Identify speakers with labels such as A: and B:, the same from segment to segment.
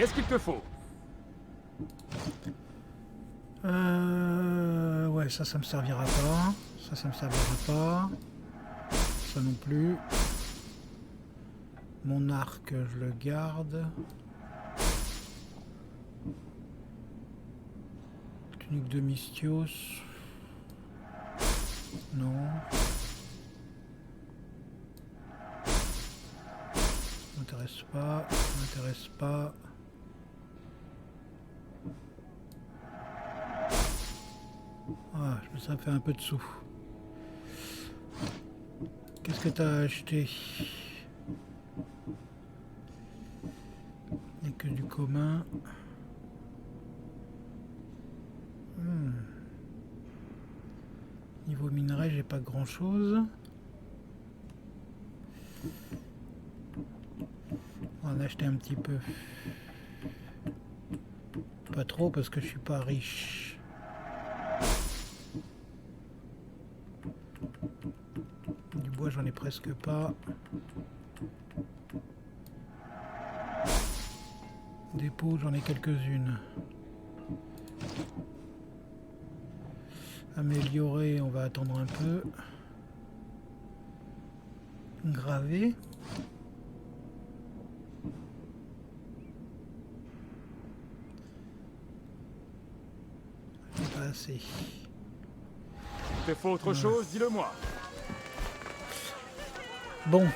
A: Qu'est-ce qu'il te faut?
B: Ouais, ça me servira pas. Ça me servira pas. Ça non plus. Mon arc, je le garde. Tunique de Mystios. Non. M'intéresse pas. M'intéresse pas. Ah, ça me fait un peu de sous. Qu'est-ce que t'as acheté? Il n'y a que du commun. Niveau minerai, j'ai pas grand chose. On va en acheter un petit peu. Pas trop parce que je suis pas riche. Du bois, j'en ai presque pas. Des peaux, j'en ai quelques-unes. Améliorer, on va attendre un peu. Graver. Pas assez.
A: Il te faut autre chose, dis-le-moi.
B: Bon.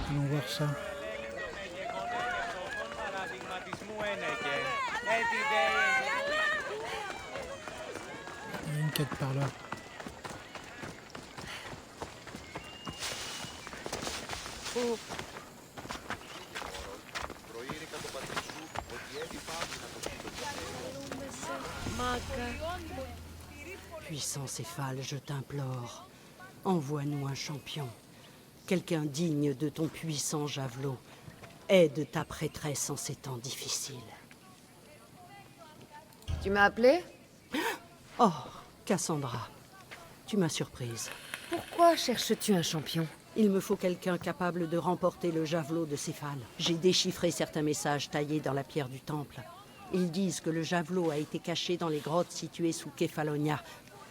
B: Allons voir ça. Il y a une quête par là.
C: Puissant Céphale, je t'implore, envoie-nous un champion, quelqu'un digne de ton puissant javelot. Aide ta prêtresse en ces temps difficiles.
D: Tu m'as appelé?
C: Oh, Cassandra, tu m'as surprise.
D: Pourquoi cherches-tu un champion?
C: Il me faut quelqu'un capable de remporter le javelot de Céphale. J'ai déchiffré certains messages taillés dans la pierre du temple. Ils disent que le javelot a été caché dans les grottes situées sous Kefalonia,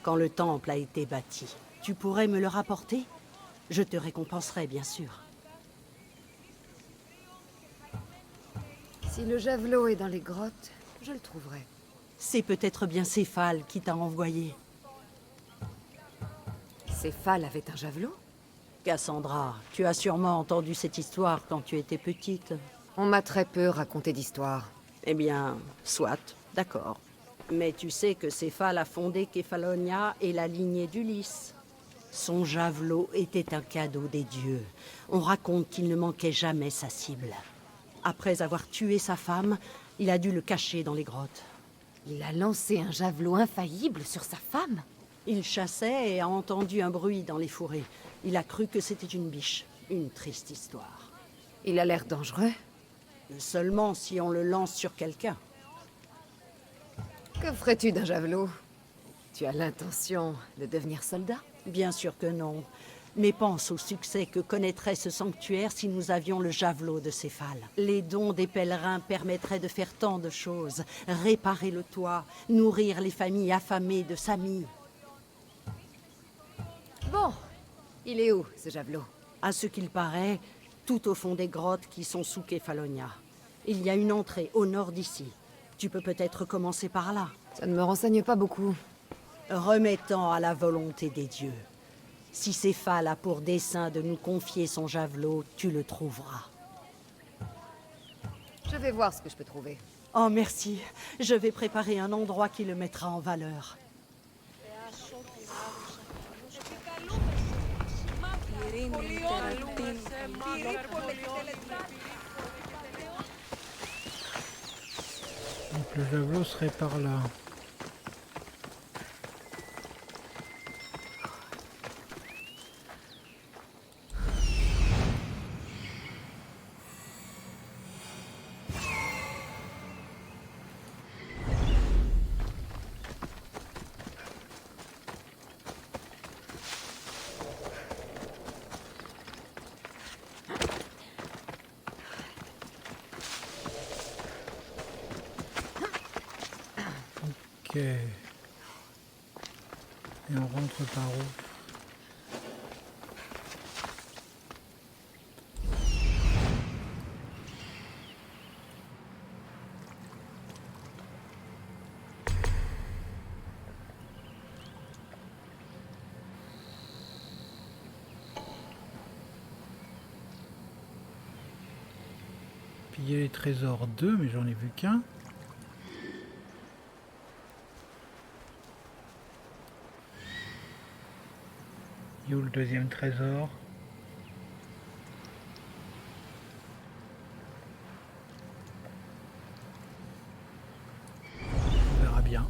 C: quand le temple a été bâti. Tu pourrais me le rapporter? Je te récompenserai, bien sûr.
D: Si le javelot est dans les grottes, je le trouverai.
C: C'est peut-être bien Céphale qui t'a envoyé.
D: Céphale avait un javelot?
C: Cassandra, tu as sûrement entendu cette histoire quand tu étais petite.
D: On m'a très peu raconté d'histoires.
C: Eh bien, soit, d'accord. Mais tu sais que Céphale a fondé Kefalonia et la lignée d'Ulysse. Son javelot était un cadeau des dieux. On raconte qu'il ne manquait jamais sa cible. Après avoir tué sa femme, il a dû le cacher dans les grottes.
D: Il a lancé un javelot infaillible sur sa femme?
C: Il chassait et a entendu un bruit dans les fourrés. Il a cru que c'était une biche. Une triste histoire.
D: Il a l'air dangereux.
C: Seulement si on le lance sur quelqu'un.
D: Que ferais-tu d'un javelot? Tu as l'intention de devenir soldat?
C: Bien sûr que non. Mais pense au succès que connaîtrait ce sanctuaire si nous avions le javelot de Céphale. Les dons des pèlerins permettraient de faire tant de choses. Réparer le toit, nourrir les familles affamées de Sami.
D: Bon, il est où, ce javelot?
C: À ce qu'il paraît, tout au fond des grottes qui sont sous Kefalonia. Il y a une entrée au nord d'ici. Tu peux peut-être commencer par là.
D: Ça ne me renseigne pas beaucoup.
C: Remettant à la volonté des dieux. Si Céphale a pour dessein de nous confier son javelot, tu le trouveras.
D: Je vais voir ce que je peux trouver.
C: Oh merci, je vais préparer un endroit qui le mettra en valeur.
B: Donc le javelot serait par là. Ok. Et on rentre par où? Piller les trésors 2, mais j'en ai vu qu'un. Il est où le deuxième trésor? On verra bien.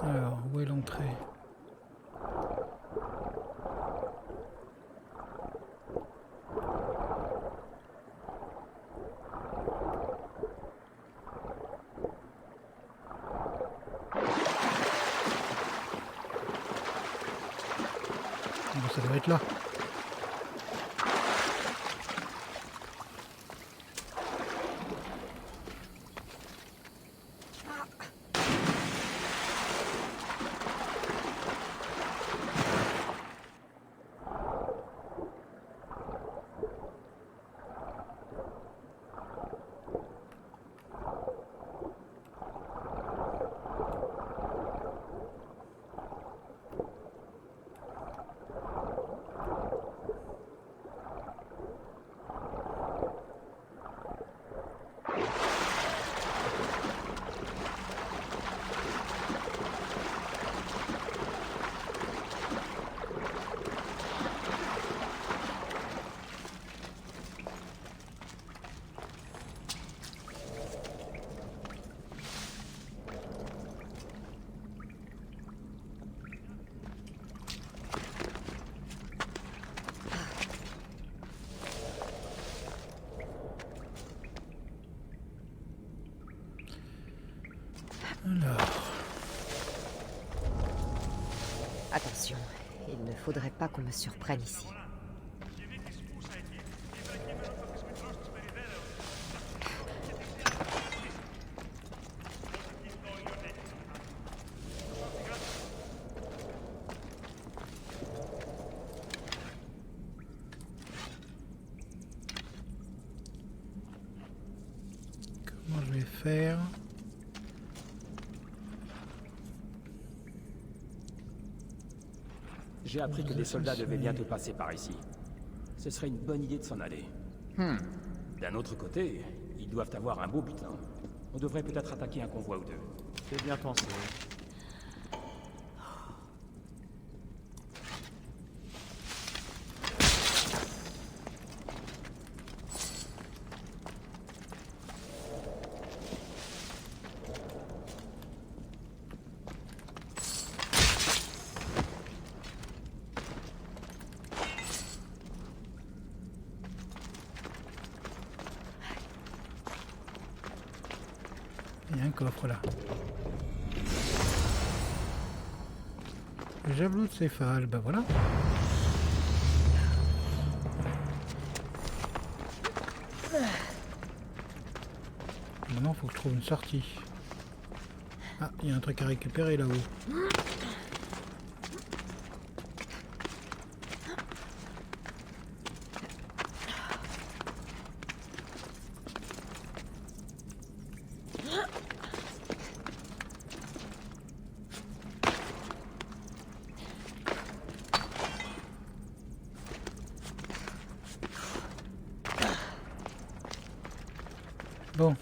B: Alors, où est l'entrée? Bon, ça doit être là. Alors,
D: Attention, il ne faudrait pas qu'on me surprenne ici.
B: comment je vais faire?
A: J'ai appris que des soldats devaient bientôt passer par ici. Ce serait une bonne idée de s'en aller. D'un autre côté, ils doivent avoir un beau butin. On devrait peut-être attaquer un convoi ou deux.
E: C'est bien pensé.
B: Il y a un coffre là. Le javelot de céphale, bah voilà. Maintenant, il faut que je trouve une sortie. Ah, il y a un truc à récupérer là-haut. Bon.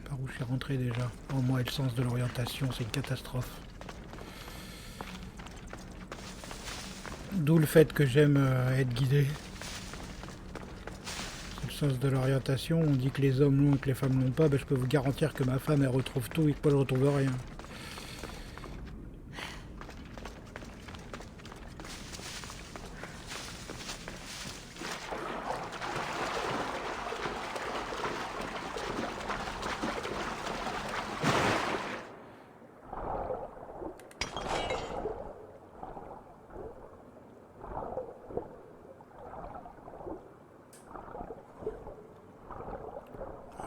B: Par où je suis rentré déjà? Oh, moi et le sens de l'orientation, c'est une catastrophe. D'où le fait que j'aime être guidé. sens de l'orientation, on dit que les hommes l'ont et que les femmes l'ont pas, ben, je peux vous garantir que ma femme elle retrouve tout et que moi je retrouve rien.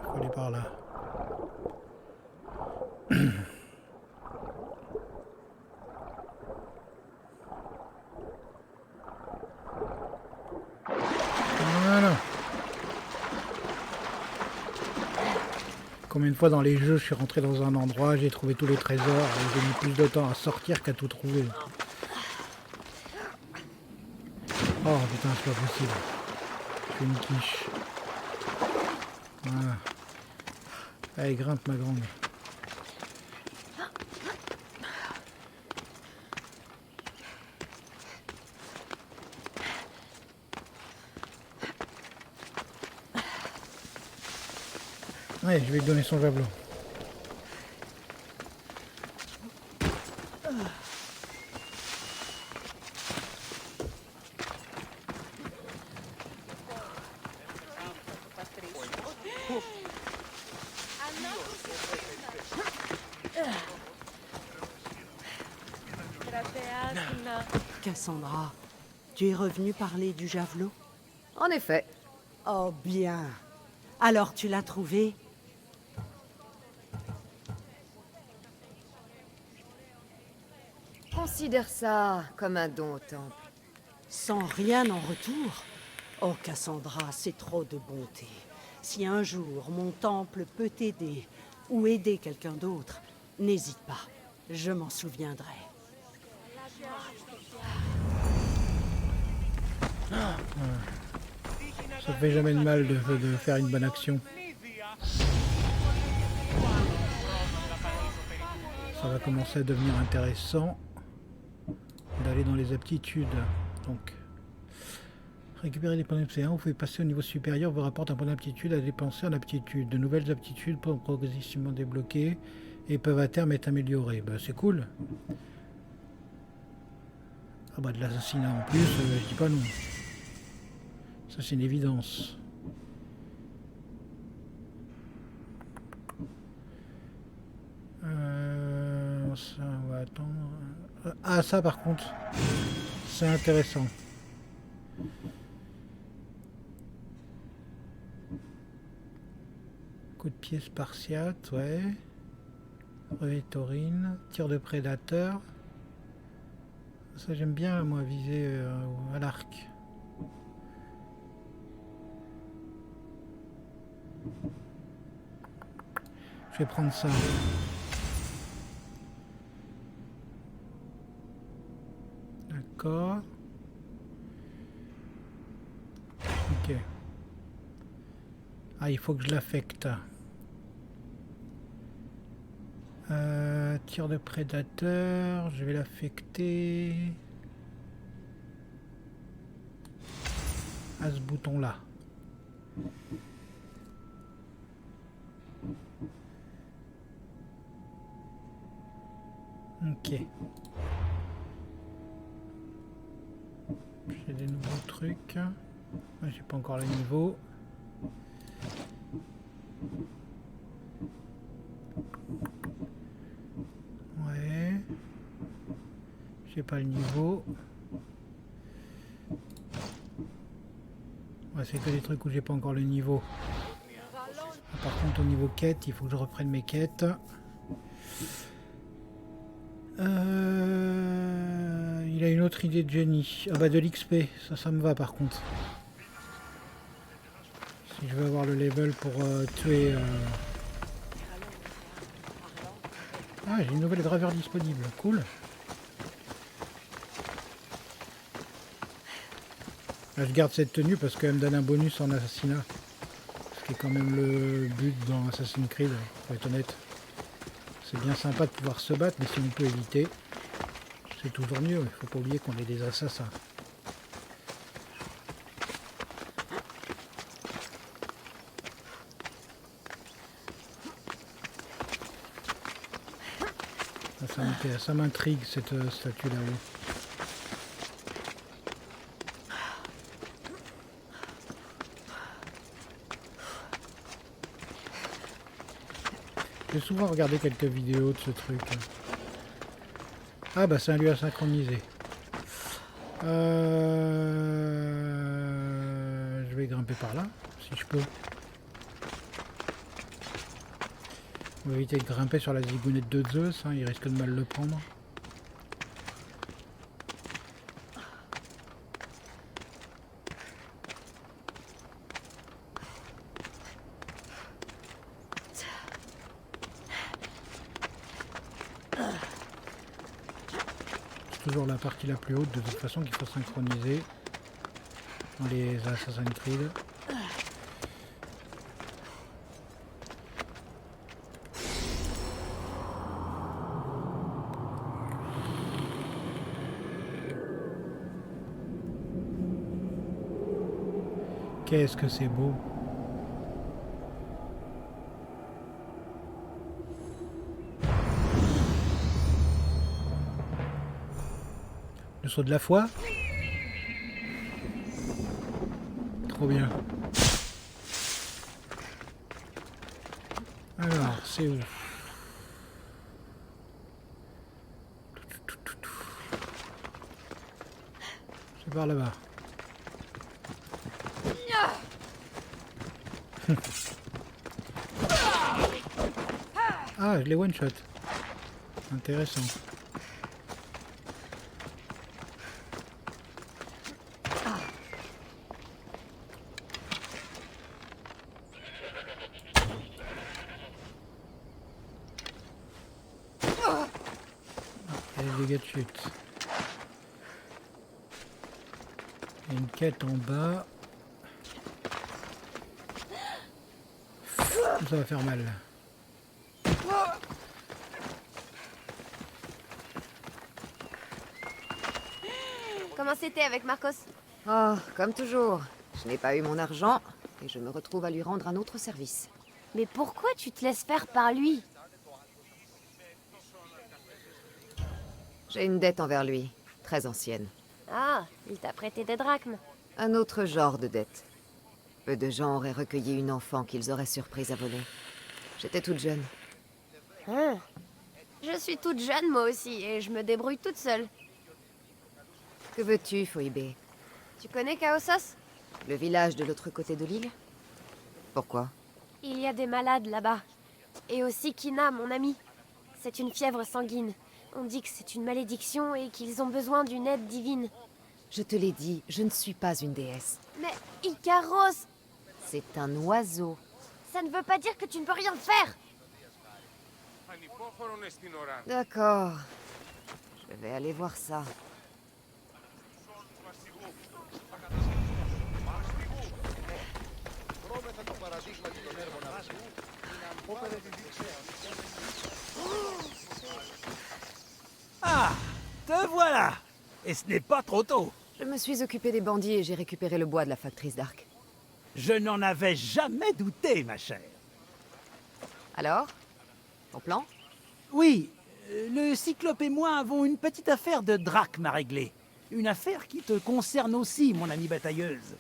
B: Faut aller par là. Voilà. Combien de fois dans les jeux je suis rentré dans un endroit, j'ai trouvé tous les trésors et j'ai mis plus de temps à sortir qu'à tout trouver. Oh putain, c'est pas possible. Je fais une quiche. Voilà. Allez, grimpe ma grande. Ouais, je vais lui donner son javelot.
C: Cassandra, tu es revenue parler du javelot?
D: En effet.
C: Oh bien. Alors tu l'as trouvé?
D: Considère ça comme un don au temple.
C: Sans rien en retour? Oh Cassandra, c'est trop de bonté. Si un jour mon temple peut t'aider ou aider quelqu'un d'autre, n'hésite pas, je m'en souviendrai.
B: Ça fait jamais de mal de faire une bonne action. Ça va commencer à devenir intéressant d'aller dans les aptitudes. Donc, récupérer des points d'aptitude. Vous pouvez passer au niveau supérieur, vous rapporte un point d'aptitude à dépenser en aptitude. De nouvelles aptitudes sont progressivement débloquées et peuvent à terme être améliorées. Bah, c'est cool. Ah bah de l'assassinat en plus, je dis pas non. Ça c'est une évidence. Ça, on va attendre. Ah ça par contre, c'est intéressant. Coup de pied spartiate, ouais. Brevet taurine, tir de prédateur. Ça j'aime bien moi viser à l'arc. Je vais prendre ça. D'accord. Ok. Ah, il faut que je l'affecte. Tir de prédateur, je vais l'affecter à ce bouton là. Ok. J'ai des nouveaux trucs. J'ai pas encore le niveau. Ouais. J'ai pas le niveau. Ouais, c'est que des trucs où j'ai pas encore le niveau. Par contre au niveau quête, il faut que je reprenne mes quêtes. Il a une autre idée de génie. Ah bah de l'XP, ça me va par contre. Si je veux avoir le level pour tuer... Ah, j'ai une nouvelle gravure disponible, cool. Là, je garde cette tenue parce qu'elle me donne un bonus en assassinat. Ce qui est quand même le but dans Assassin's Creed, faut être honnête. C'est bien sympa de pouvoir se battre, mais si on peut éviter, c'est toujours mieux. Il faut pas oublier qu'on est des assassins. Ça m'intrigue cette statue là-haut. J'ai souvent regardé quelques vidéos de ce truc. Ah bah c'est un lieu à synchroniser. Je vais grimper par là, si je peux. On va éviter de grimper sur la zigounette de Zeus, hein, il risque de mal le prendre. C'est toujours la partie la plus haute de toute façon qu'il faut synchroniser dans les Assassin's Creed. Qu'est-ce que c'est beau! Le saut de la foi? Trop bien. Alors, c'est où? C'est par là-bas. Ah, je l'ai one-shot. Intéressant. Et les dégâts de chute. Il y a une quête en bas. Ça va faire mal.
E: Comment c'était avec Marcos?
D: Oh, comme toujours. Je n'ai pas eu mon argent et je me retrouve à lui rendre un autre service.
E: Mais pourquoi tu te laisses faire par lui?
D: J'ai une dette envers lui, très ancienne.
E: Ah, il t'a prêté des drachmes.
D: Un autre genre de dette. Peu de gens auraient recueilli une enfant qu'ils auraient surprise à voler. J'étais toute jeune.
E: Hein? Je suis toute jeune moi aussi et je me débrouille toute seule.
D: Que veux-tu, Phoebe?
E: Tu connais Chaosos?
D: Le village de l'autre côté de l'île? Pourquoi?
E: Il y a des malades là-bas. Et aussi Kina, mon ami. C'est une fièvre sanguine. On dit que c'est une malédiction et qu'ils ont besoin d'une aide divine.
D: Je te l'ai dit, je ne suis pas une déesse.
E: Mais Icaros,
D: C'est un oiseau.
E: ça ne veut pas dire que tu ne peux rien faire.
D: D'accord. Je vais aller voir ça.
F: Ah, te voilà! Et ce n'est pas trop tôt.
D: Je me suis occupé des bandits et j'ai récupéré le bois de la factrice d'Arc.
F: Je n'en avais jamais douté, ma chère.
D: Alors? Ton plan?
F: Oui, le Cyclope et moi avons une petite affaire de drachme à régler. Une affaire qui te concerne aussi, mon amie batailleuse.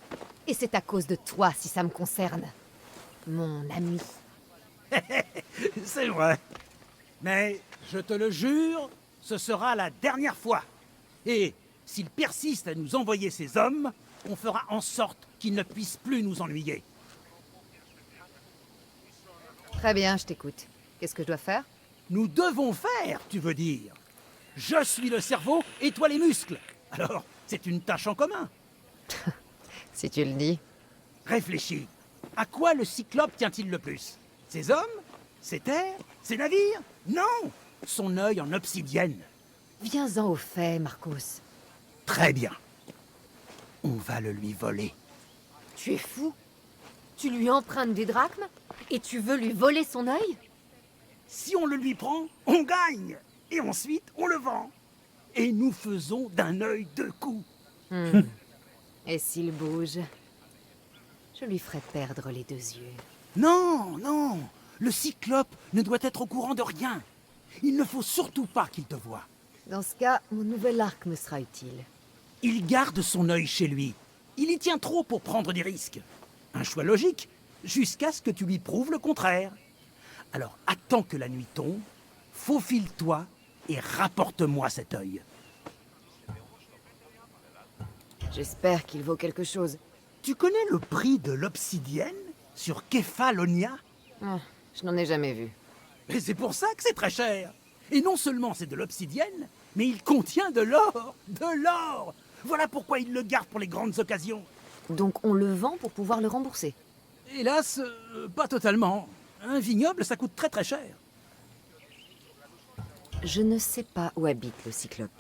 D: Et c'est à cause de toi si ça me concerne. Mon ami.
F: C'est vrai. Mais, je te le jure, ce sera la dernière fois. Et s'il persiste à nous envoyer ses hommes, on fera en sorte qu'ils ne puissent plus nous ennuyer.
D: Très bien, je t'écoute. Qu'est-ce que je dois faire?
F: Nous devons faire, tu veux dire. Je suis le cerveau et toi les muscles. Alors, c'est une tâche en commun.
D: Si tu le dis.
F: Réfléchis. À quoi le Cyclope tient-il le plus? Ses hommes? Ses terres? Ses navires? Non! Son œil en obsidienne.
D: Viens-en au fait, Marcos.
F: Très bien. On va le lui voler.
D: Tu es fou? Tu lui empruntes des drachmes? Et tu veux lui voler son œil?
F: Si on le lui prend, on gagne. Et ensuite, on le vend. Et nous faisons d'un œil deux coups.
D: Et s'il bouge? Je lui ferai perdre les deux yeux.
F: Non, non. Le Cyclope ne doit être au courant de rien. Il ne faut surtout pas qu'il te voie.
D: Dans ce cas, mon nouvel arc me sera utile.
F: Il garde son œil chez lui. Il y tient trop pour prendre des risques. Un choix logique, jusqu'à ce que tu lui prouves le contraire. Alors attends que la nuit tombe, faufile-toi et rapporte-moi cet œil.
D: J'espère qu'il vaut quelque chose.
F: Tu connais le prix de l'obsidienne sur Kefalonia?
D: Ah, je n'en ai jamais vu.
F: Et c'est pour ça que c'est très cher. Et non seulement c'est de l'obsidienne, mais il contient de l'or. De l'or. Voilà pourquoi il le garde pour les grandes occasions.
D: Donc on le vend pour pouvoir le rembourser.
F: Hélas, pas totalement. Un vignoble, ça coûte très très cher.
D: Je ne sais pas où habite le Cyclope.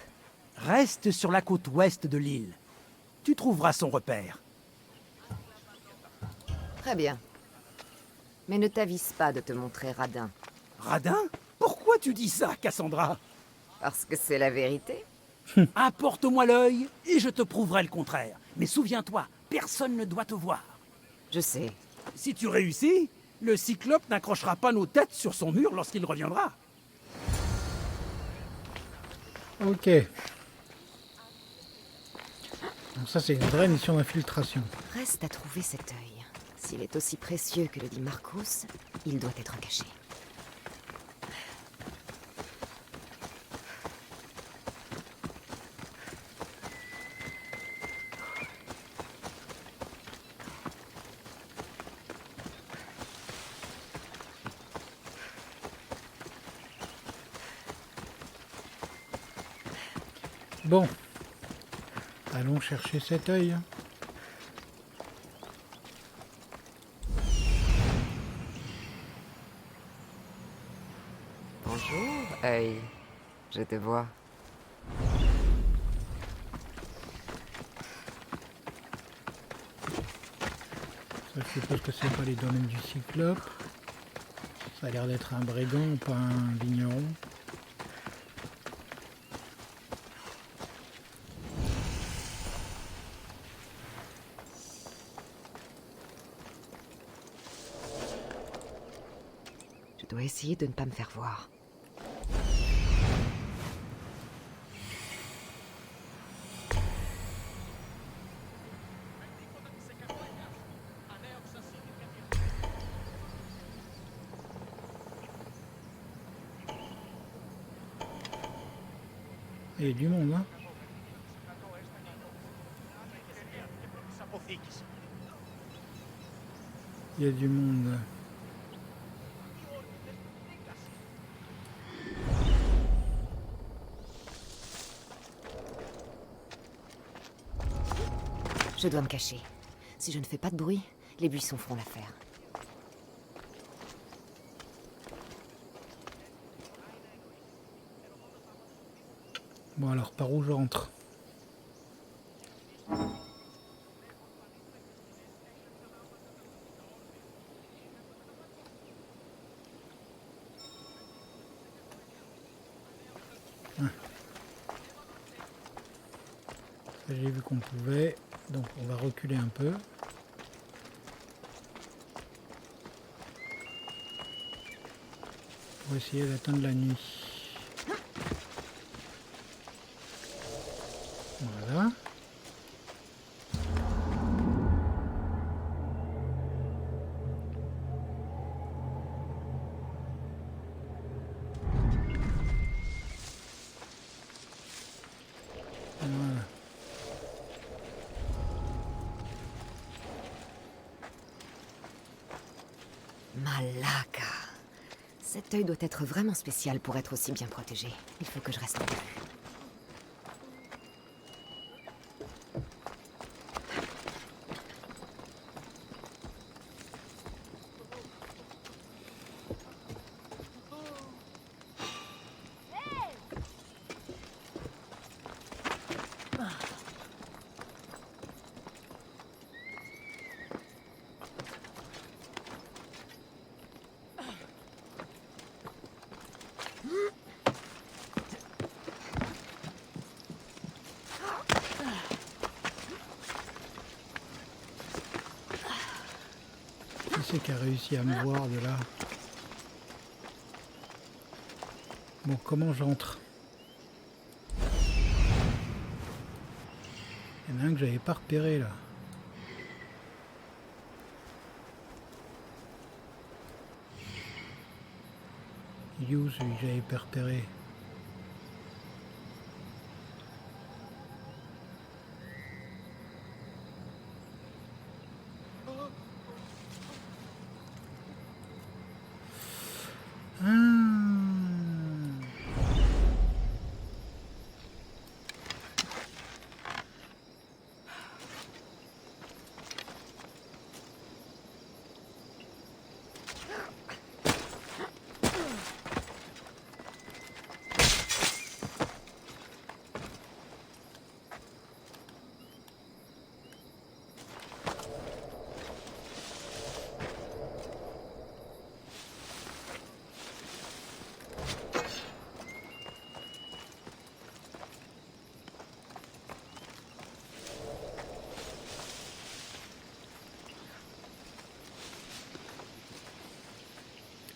F: Reste sur la côte ouest de l'île. Tu trouveras son repère.
D: Très bien. Mais ne t'avise pas de te montrer radin.
F: Radin? Pourquoi tu dis ça, Cassandra?
D: Parce que c'est la vérité.
F: Apporte-moi l'œil et je te prouverai le contraire. Mais souviens-toi, personne ne doit te voir.
D: Je sais.
F: Si tu réussis, le Cyclope n'accrochera pas nos têtes sur son mur lorsqu'il reviendra.
B: Ok. Donc ça, c'est une vraie mission d'infiltration.
D: Reste à trouver cet œil. S'il est aussi précieux que le dit Marcos, il doit être caché.
B: Bon. Allons chercher cet œil.
D: Bonjour, œil. Je te vois.
B: Ça, je suppose que c'est pas les domaines du Cyclope. Ça a l'air d'être un brigand, pas un vigneron.
D: Je dois essayer de ne pas me faire voir.
B: Il y a du monde, hein. Il y a du monde.
D: Je dois me cacher. Si je ne fais pas de bruit, les buissons feront l'affaire.
B: Bon alors, par où j'entre? J'ai vu qu'on pouvait, donc on va reculer un peu. Pour essayer d'atteindre la nuit. Voilà. Voilà.
D: Malaka. Cet œil doit être vraiment spécial pour être aussi bien protégé. Il faut que je reste en vue.
B: Qui c'est qui a réussi à me voir de là? Bon, comment j'entre? Il y en a un que j'avais pas repéré là. Il est où celui que j'avais pas repéré?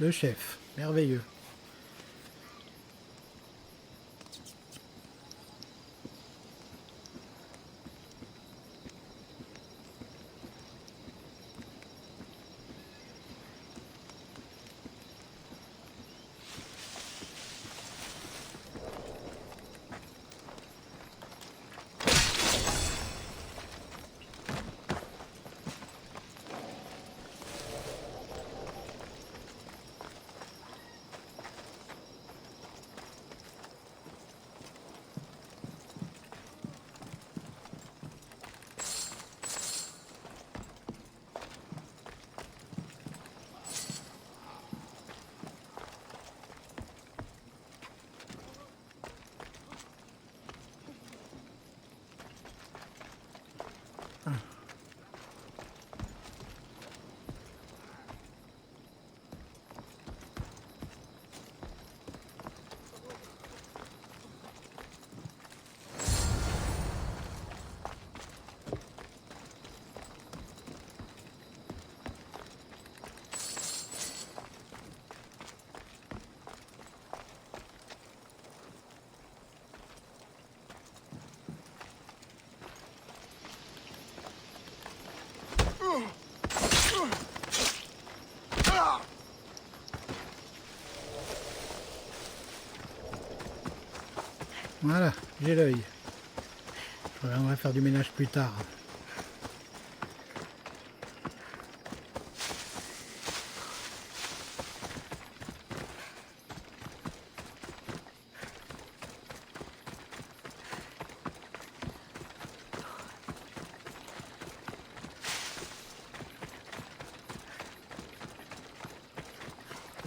B: Le chef, merveilleux. Voilà, j'ai l'œil. Je reviendrai faire du ménage plus tard.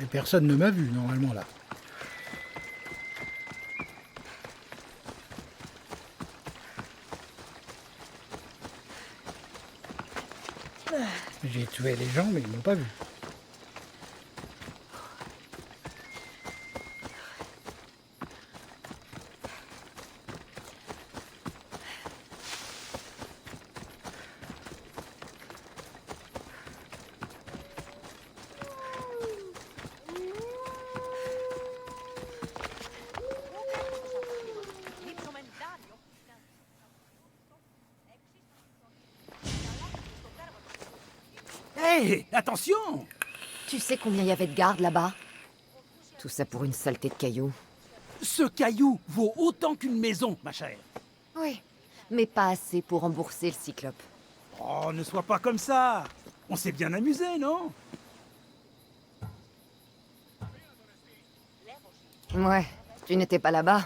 B: Et personne ne m'a vu normalement là. J'ai tué les gens mais ils m'ont pas vu.
F: Hé, attention!
D: Tu sais combien il y avait de gardes là-bas? Tout ça pour une saleté de cailloux.
F: Ce caillou vaut autant qu'une maison, ma chère.
D: Oui, mais pas assez pour rembourser le cyclope.
F: Oh, ne sois pas comme ça. On s'est bien amusé, non?
D: Ouais, tu n'étais pas là-bas.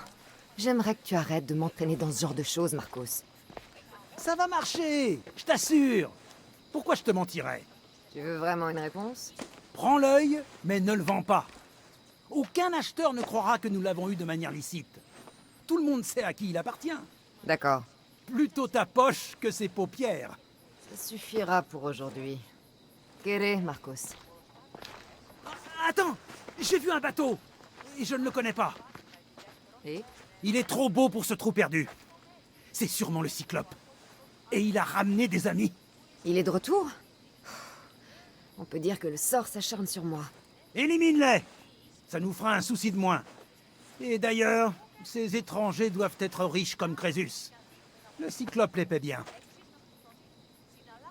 D: J'aimerais que tu arrêtes de m'entraîner dans ce genre de choses, Marcos.
F: Ça va marcher, je t'assure. Pourquoi je te mentirais?
D: Tu veux vraiment une réponse?
F: Prends l'œil, mais ne le vends pas. Aucun acheteur ne croira que nous l'avons eu de manière licite. Tout le monde sait à qui il appartient.
D: D'accord.
F: Plutôt ta poche que ses paupières.
D: Ça suffira pour aujourd'hui. Quéré, Marcos.
F: Attends, j'ai vu un bateau. Et je ne le connais pas.
D: Et?
F: Il est trop beau pour ce trou perdu. C'est sûrement le Cyclope. Et il a ramené des amis.
D: Il est de retour? On peut dire que le sort s'acharne sur moi.
F: Élimine-les. Ça nous fera un souci de moins. Et d'ailleurs, ces étrangers doivent être riches comme Crésus. Le Cyclope les paie bien.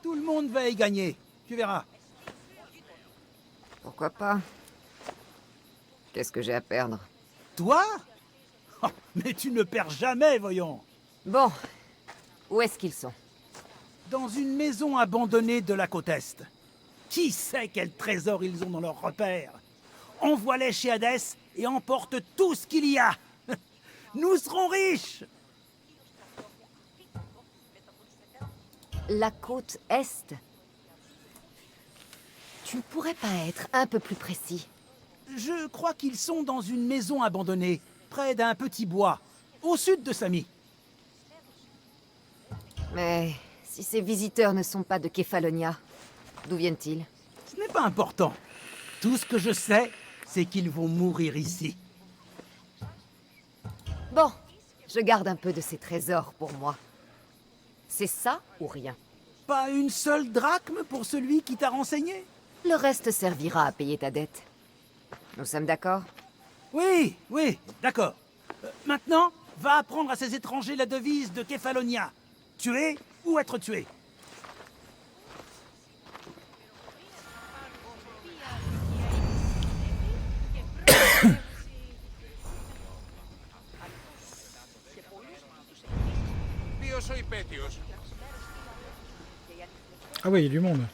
F: Tout le monde va y gagner, tu verras.
D: Pourquoi pas? Qu'est-ce que j'ai à perdre?
F: Toi? Oh, mais tu ne perds jamais, voyons.
D: Bon, où est-ce qu'ils sont?
F: Dans une maison abandonnée de la côte Est. Qui sait quel trésor ils ont dans leur repère? Envoie-les chez Hadès et emporte tout ce qu'il y a. Nous serons riches.
D: La côte Est? Tu ne pourrais pas être un peu plus précis?
F: Je crois qu'ils sont dans une maison abandonnée, près d'un petit bois, au sud de Samy.
D: Mais si ces visiteurs ne sont pas de Kefalonia, d'où viennent-ils?
F: Ce n'est pas important. Tout ce que je sais, c'est qu'ils vont mourir ici.
D: Bon, je garde un peu de ces trésors pour moi. C'est ça ou rien?
F: Pas une seule drachme pour celui qui t'a renseigné?
D: Le reste servira à payer ta dette. Nous sommes d'accord?
F: Oui, oui, d'accord. Maintenant, va apprendre à ces étrangers la devise de Kefalonia. Tuer ou être tué.
B: Ah oui, il y a du monde.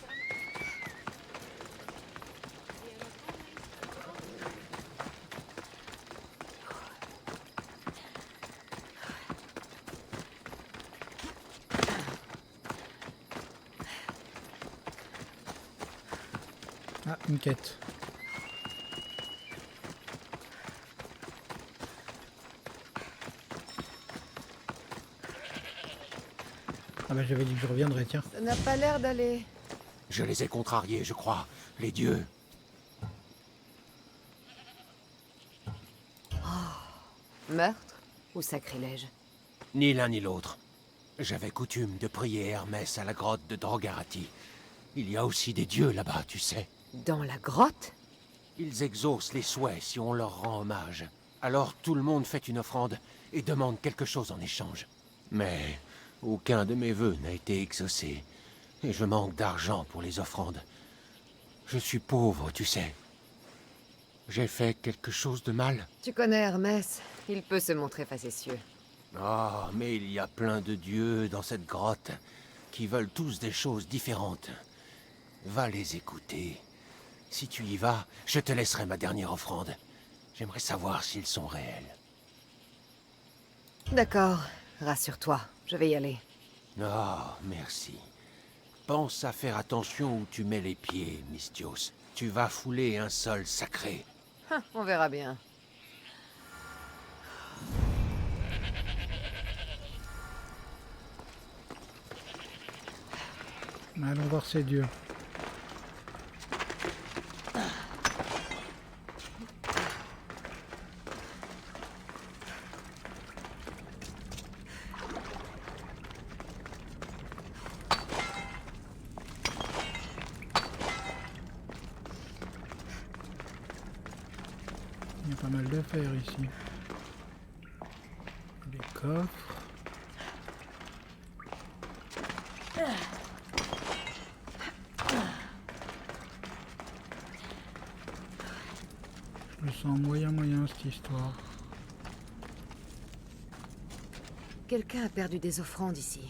B: Ah, une quête. Ah bah j'avais dit que je reviendrais, tiens.
D: Ça n'a pas l'air d'aller.
A: Je les ai contrariés, je crois. Les dieux.
D: Meurtre ou sacrilège?
A: Ni l'un ni l'autre. J'avais coutume de prier Hermès à la grotte de Drogarati. Il y a aussi des dieux là-bas, tu sais.
D: Dans la grotte?
A: Ils exaucent les souhaits si on leur rend hommage. Alors tout le monde fait une offrande et demande quelque chose en échange. Mais aucun de mes vœux n'a été exaucé. Et je manque d'argent pour les offrandes. Je suis pauvre, tu sais. J'ai fait quelque chose de mal?
D: Tu connais Hermès, il peut se montrer facétieux.
A: Ah, mais il y a plein de dieux dans cette grotte qui veulent tous des choses différentes. Va les écouter. Si tu y vas, je te laisserai ma dernière offrande. J'aimerais savoir s'ils sont réels.
D: D'accord, rassure-toi, je vais y aller.
A: Ah, merci. Pense à faire attention où tu mets les pieds, Misthios. Tu vas fouler un sol sacré.
D: On verra bien.
B: Allons voir ces dieux. Il y a pas mal de fer ici. Des coffres. Je me sens moyen cette histoire.
D: Quelqu'un a perdu des offrandes ici.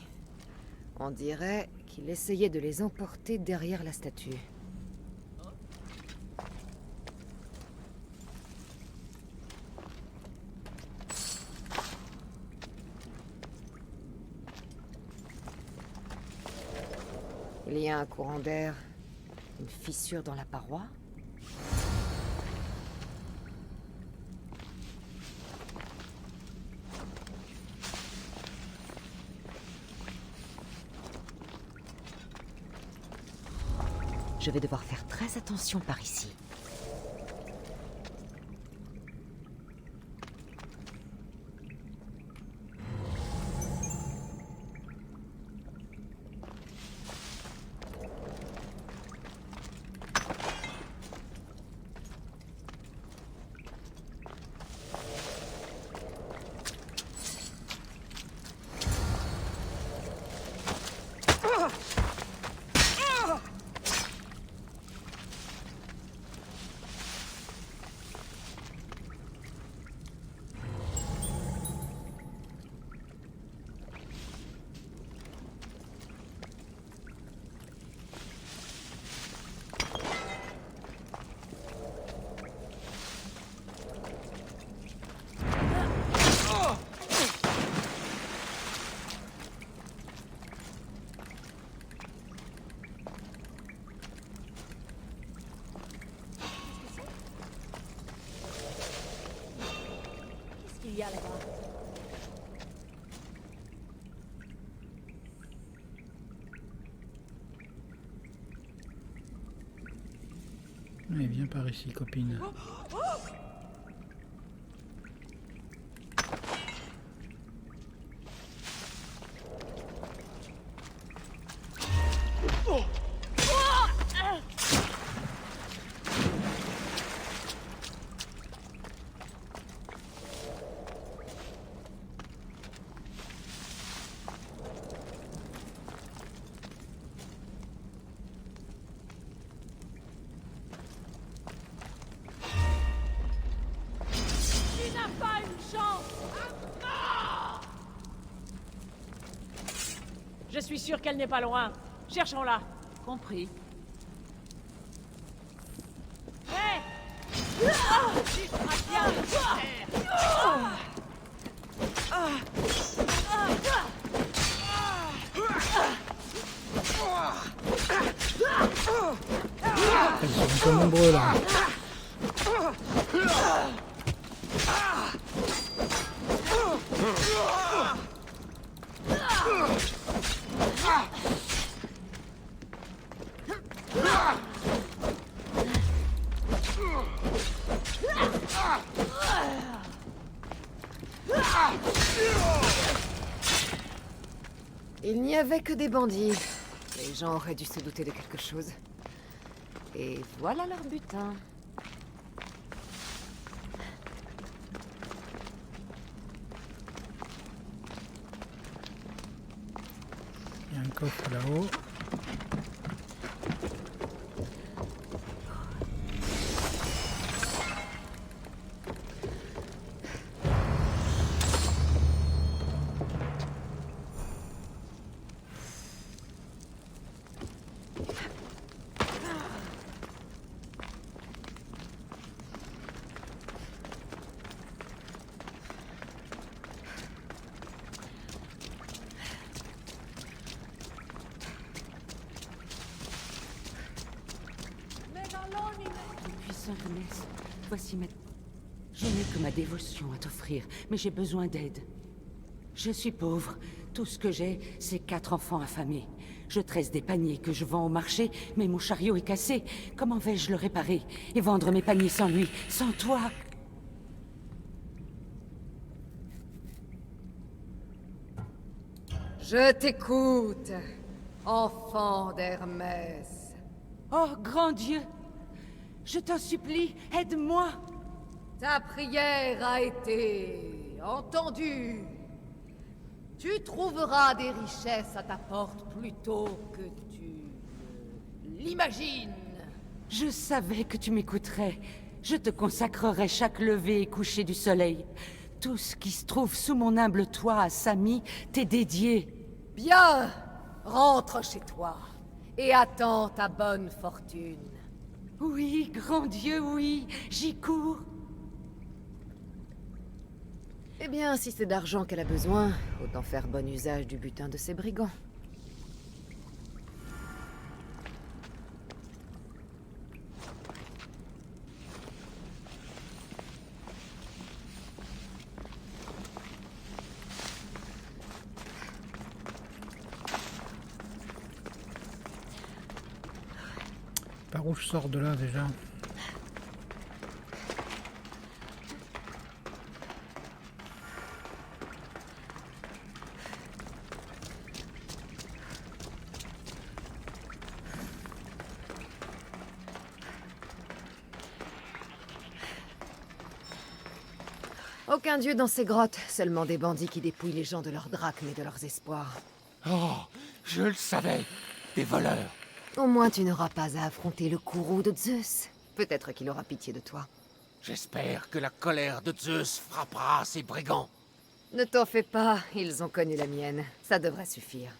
D: On dirait qu'il essayait de les emporter derrière la statue. Il y a un courant d'air, une fissure dans la paroi. Je vais devoir faire très attention par ici.
G: qu'il y a là-bas?
B: Allez, viens par ici, copine.
G: Tu n'as pas une chance! Je suis sûre qu'elle n'est pas loin. Cherchons-la. Compris. Hé!
B: Ils sont un peu nombreux là.
D: Il n'y avait que des bandits. Les gens auraient dû se douter de quelque chose. Et voilà leur butin.
B: Il y a un coffre là-haut.
C: Puissante Messe, voici ma... Je n'ai que ma dévotion à t'offrir, mais j'ai besoin d'aide. Je suis pauvre. Tout ce que j'ai, c'est 4 enfants affamés. Je tresse des paniers que je vends au marché, mais mon chariot est cassé. Comment vais-je le réparer et vendre mes paniers sans lui, sans toi?
D: Je t'écoute, enfant d'Hermès.
C: Oh, grand Dieu! Je t'en supplie, aide-moi!
D: Ta prière a été entendue. Tu trouveras des richesses à ta porte plus tôt que tu l'imagines.
C: Je savais que tu m'écouterais. Je te consacrerai chaque lever et coucher du soleil. Tout ce qui se trouve sous mon humble toit à Sami t'est dédié.
D: Bien, rentre chez toi et attends ta bonne fortune.
C: Oui, grand Dieu, oui, j'y cours.
D: Eh bien, si c'est d'argent qu'elle a besoin, autant faire bon usage du butin de ces brigands.
B: Par où je sors de là déjà?
D: Aucun dieu dans ces grottes, seulement des bandits qui dépouillent les gens de leurs drachmes et de leurs espoirs.
A: Oh, je le savais. Des voleurs.
D: Au moins tu n'auras pas à affronter le courroux de Zeus. Peut-être qu'il aura pitié de toi.
A: J'espère que la colère de Zeus frappera ces brigands.
D: Ne t'en fais pas, ils ont connu la mienne. Ça devrait suffire.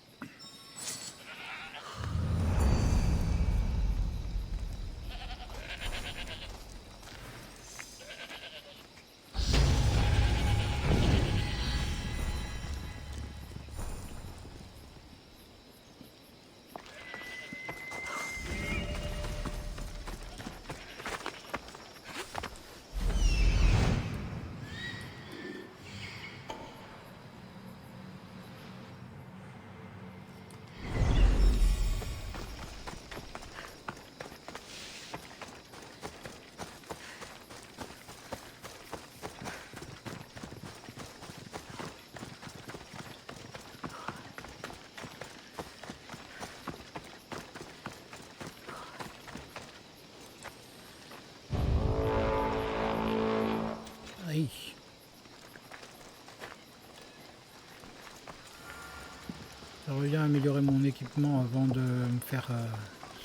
B: J'aimerais bien améliorer mon équipement avant de me faire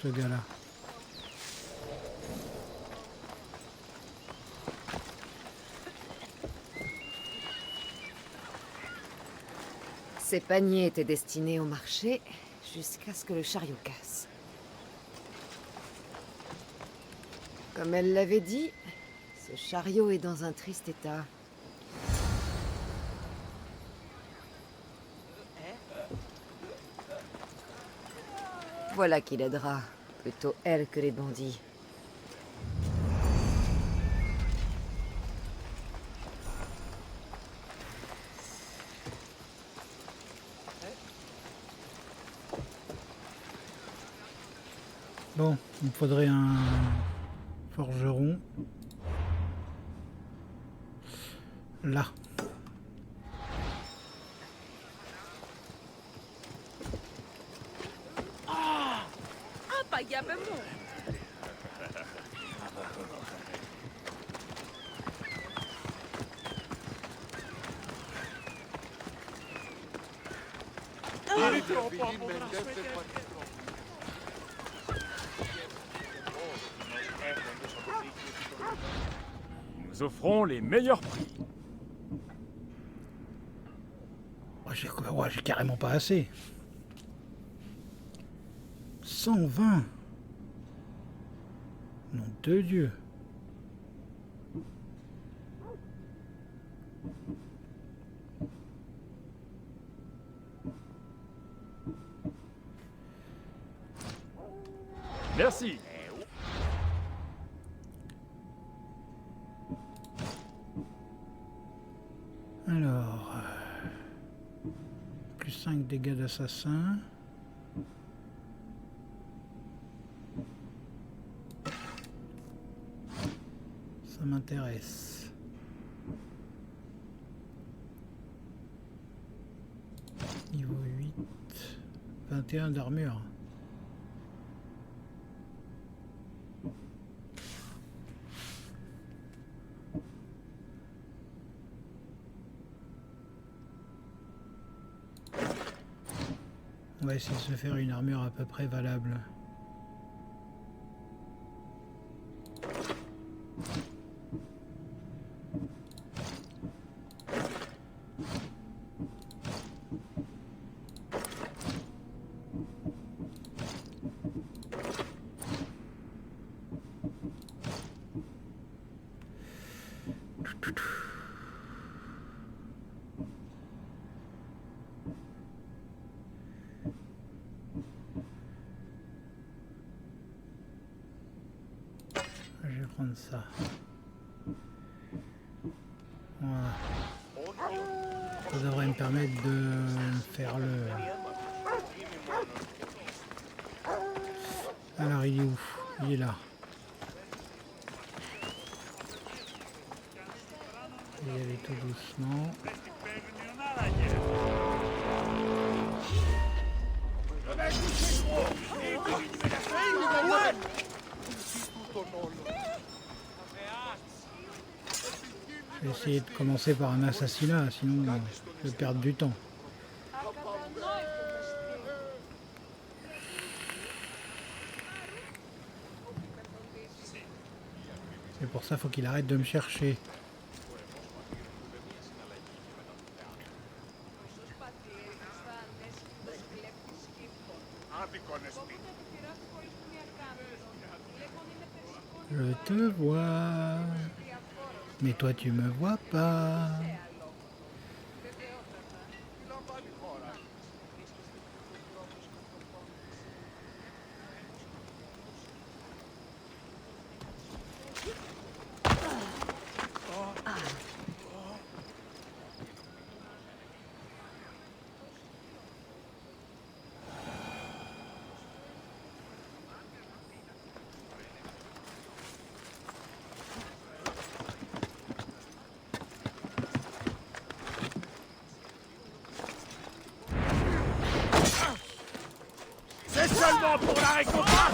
B: ce gars-là.
D: Ces paniers étaient destinés au marché jusqu'à ce que le chariot casse. Comme elle l'avait dit, ce chariot est dans un triste état. Voilà qui l'aidera. Plutôt elle que les bandits.
B: Bon, il me faudrait un forgeron. Là.
H: Nous offrons les meilleurs prix.
B: J'ai carrément pas assez. 120. Nom de Dieu.
H: Merci.
B: Alors, plus 5 dégâts d'assassin. Ça m'intéresse. Niveau 8, 21 d'armure. On va essayer de se faire une armure à peu près valable. Je vais prendre ça. Voilà. Ça devrait me permettre de faire le... Alors il est où? Il est là. Il y aller tout doucement. Je vais essayer de commencer par un assassinat, sinon je vais perdre du temps. C'est pour ça qu'il faut qu'il arrête de me chercher. Je te vois, mais toi tu me vois pas.
H: C'est seulement pour la récompense.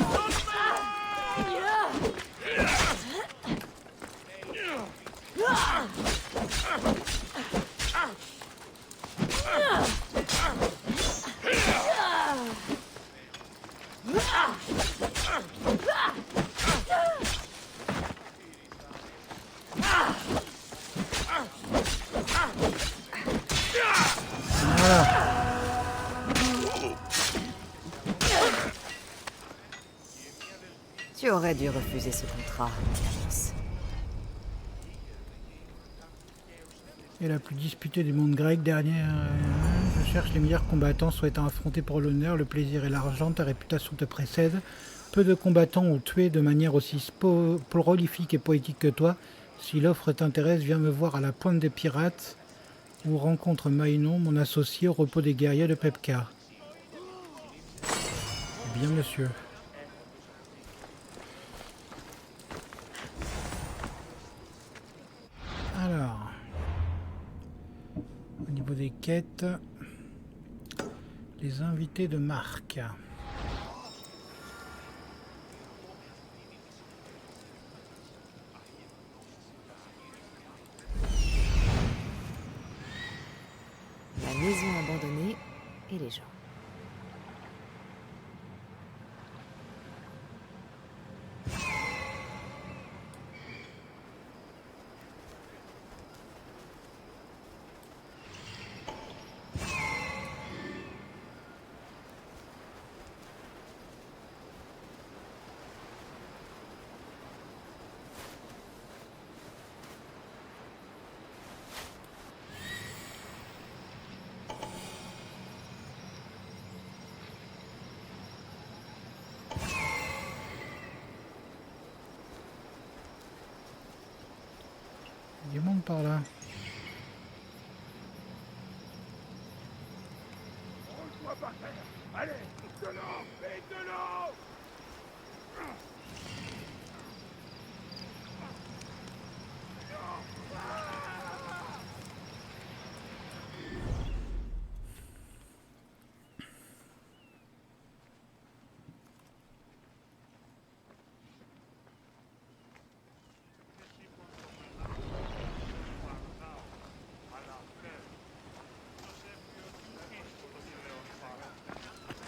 D: J'aurais dû refuser ce contrat, Carlos.
B: Et la plus disputée du monde grec, dernière. Je cherche les meilleurs combattants souhaitant affronter pour l'honneur, le plaisir et l'argent. Ta réputation te précède. Peu de combattants ont tué de manière aussi prolifique et poétique que toi. Si l'offre t'intéresse, viens me voir à la pointe des pirates ou rencontre Mainon, mon associé au repos des guerriers de Pepka. Bien, monsieur. Alors, au niveau des quêtes, les invités de Marc.
D: La maison abandonnée et les gens.
B: Il y a du monde par là.
H: Allez, de l'eau, vite de l'eau.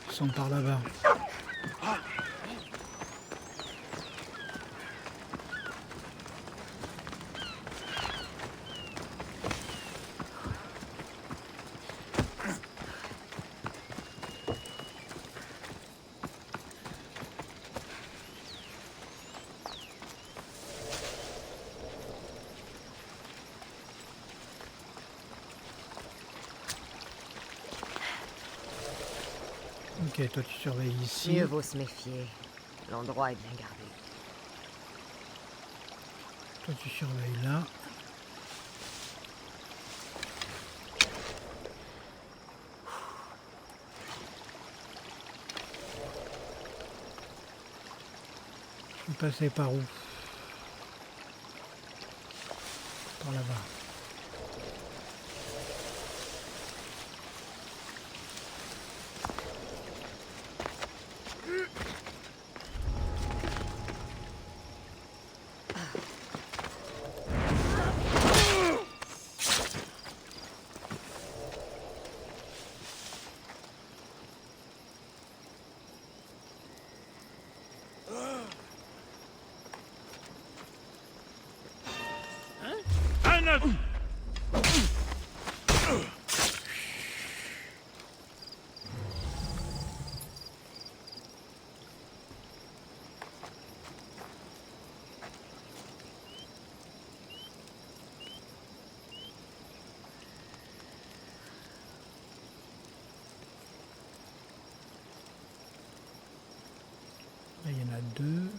B: Ils sont par là-bas. Ok, toi tu surveilles ici.
D: Mieux vaut se méfier. L'endroit est bien gardé.
B: Toi tu surveilles là. Tu passais par où? Par là-bas. Là, il y en a deux.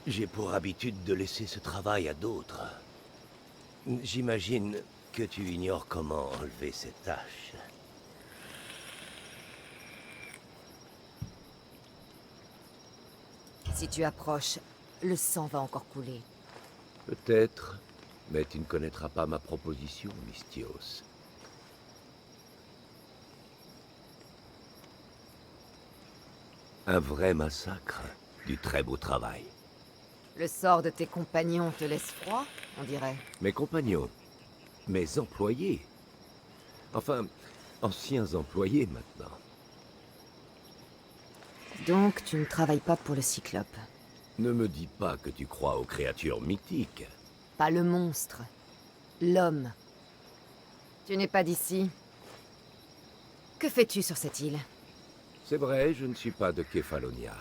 I: J'ai pour habitude de laisser ce travail à d'autres. J'imagine que tu ignores comment enlever cette tâche.
D: Si tu approches, le sang va encore couler.
I: Peut-être, mais tu ne connaîtras pas ma proposition, Mystios. Un vrai massacre, du très beau travail.
D: Le sort de tes compagnons te laisse froid, on dirait.
I: Mes compagnons, mes employés. Enfin, anciens employés maintenant.
D: Donc, tu ne travailles pas pour le Cyclope.
I: Ne me dis pas que tu crois aux créatures mythiques.
D: Pas le monstre. L'homme. Tu n'es pas d'ici. Que fais-tu sur cette île?
I: C'est vrai, je ne suis pas de Kefalonia.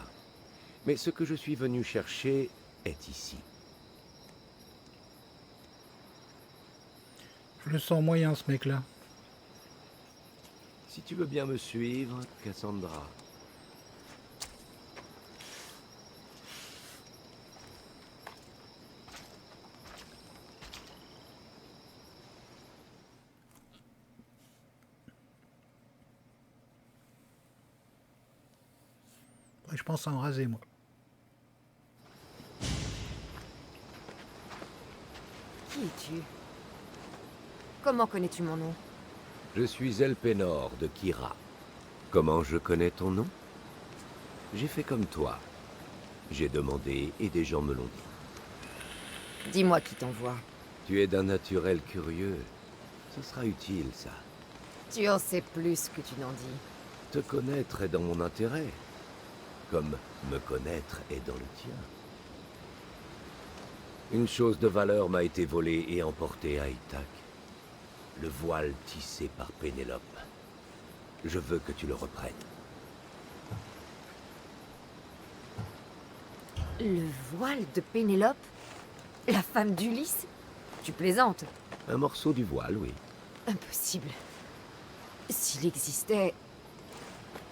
I: Mais ce que je suis venu chercher est ici.
B: Je le sens moyen, ce mec-là.
I: Si tu veux bien me suivre, Cassandra.
B: Je pense à en raser, moi.
D: Qui es-tu? Comment connais-tu mon nom?
I: Je suis Elpenor de Kira. Comment je connais ton nom? J'ai fait comme toi. J'ai demandé et des gens me l'ont dit.
D: Dis-moi qui t'envoie.
I: Tu es d'un naturel curieux. Ce sera utile, ça.
D: Tu en sais plus que tu n'en dis.
I: Te connaître est dans mon intérêt. Comme me connaître est dans le tien. Une chose de valeur m'a été volée et emportée à Ithaque. Le voile tissé par Pénélope. Je veux que tu le reprennes.
D: Le voile de Pénélope? La femme d'Ulysse? Tu plaisantes?
I: Un morceau du voile, oui.
D: Impossible. S'il existait,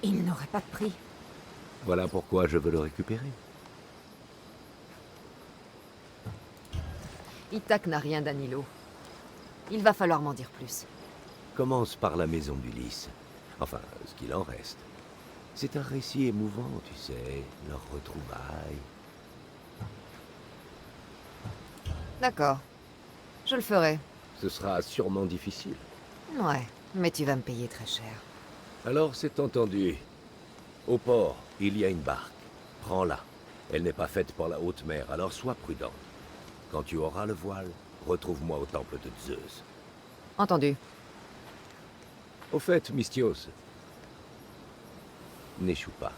D: il n'aurait pas de prix.
I: Voilà pourquoi je veux le récupérer.
D: Ithaque n'a rien d'Anilo. Il va falloir m'en dire plus.
I: Commence par la maison d'Ulysse. Enfin, ce qu'il en reste. C'est un récit émouvant, tu sais, leurs retrouvailles.
D: D'accord. Je le ferai.
I: Ce sera sûrement difficile.
D: Ouais, mais tu vas me payer très cher.
I: Alors c'est entendu. Au port, il y a une barque. Prends-la. Elle n'est pas faite pour la haute mer, alors sois prudente. Quand tu auras le voile, retrouve-moi au temple de Zeus.
D: Entendu.
I: Au fait, Mystios, n'échoue pas.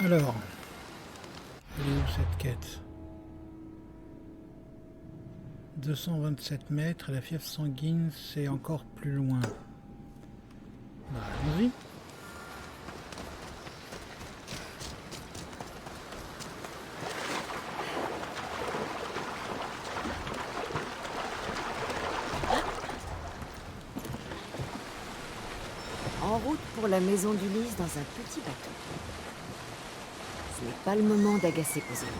B: Alors, elle est où cette quête? 227 mètres, la fièvre sanguine, c'est encore plus loin. Bah, allons-y.
D: En route pour la maison d'Ulysse dans un petit bateau. Ce n'est pas le moment d'agacer Poséidon.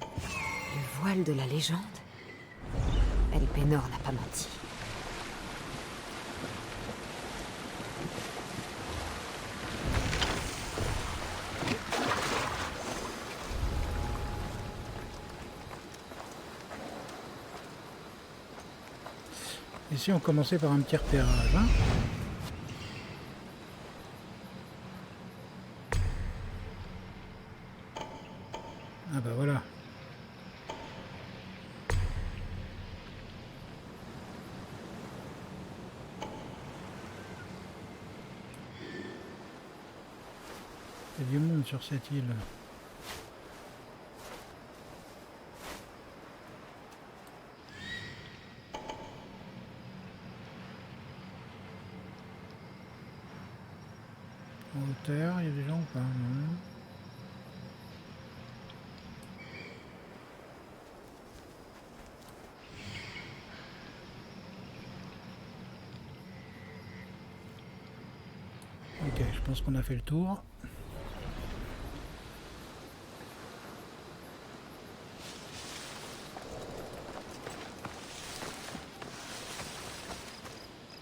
D: Le voile de la légende? Elpenor n'a pas menti.
B: Ici, on commençait par un petit repérage. Hein. Ah bah voilà. Il y a du monde sur cette île. En hauteur, il y a des gens ou pas? Non. Ok, je pense qu'on a fait le tour.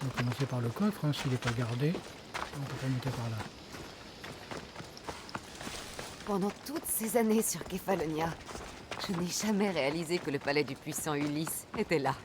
B: On va commencer par le coffre, hein, s'il n'est pas gardé. On peut pas monter par là.
D: Pendant toutes ces années sur Kefalonia, je n'ai jamais réalisé que le palais du puissant Ulysse était là.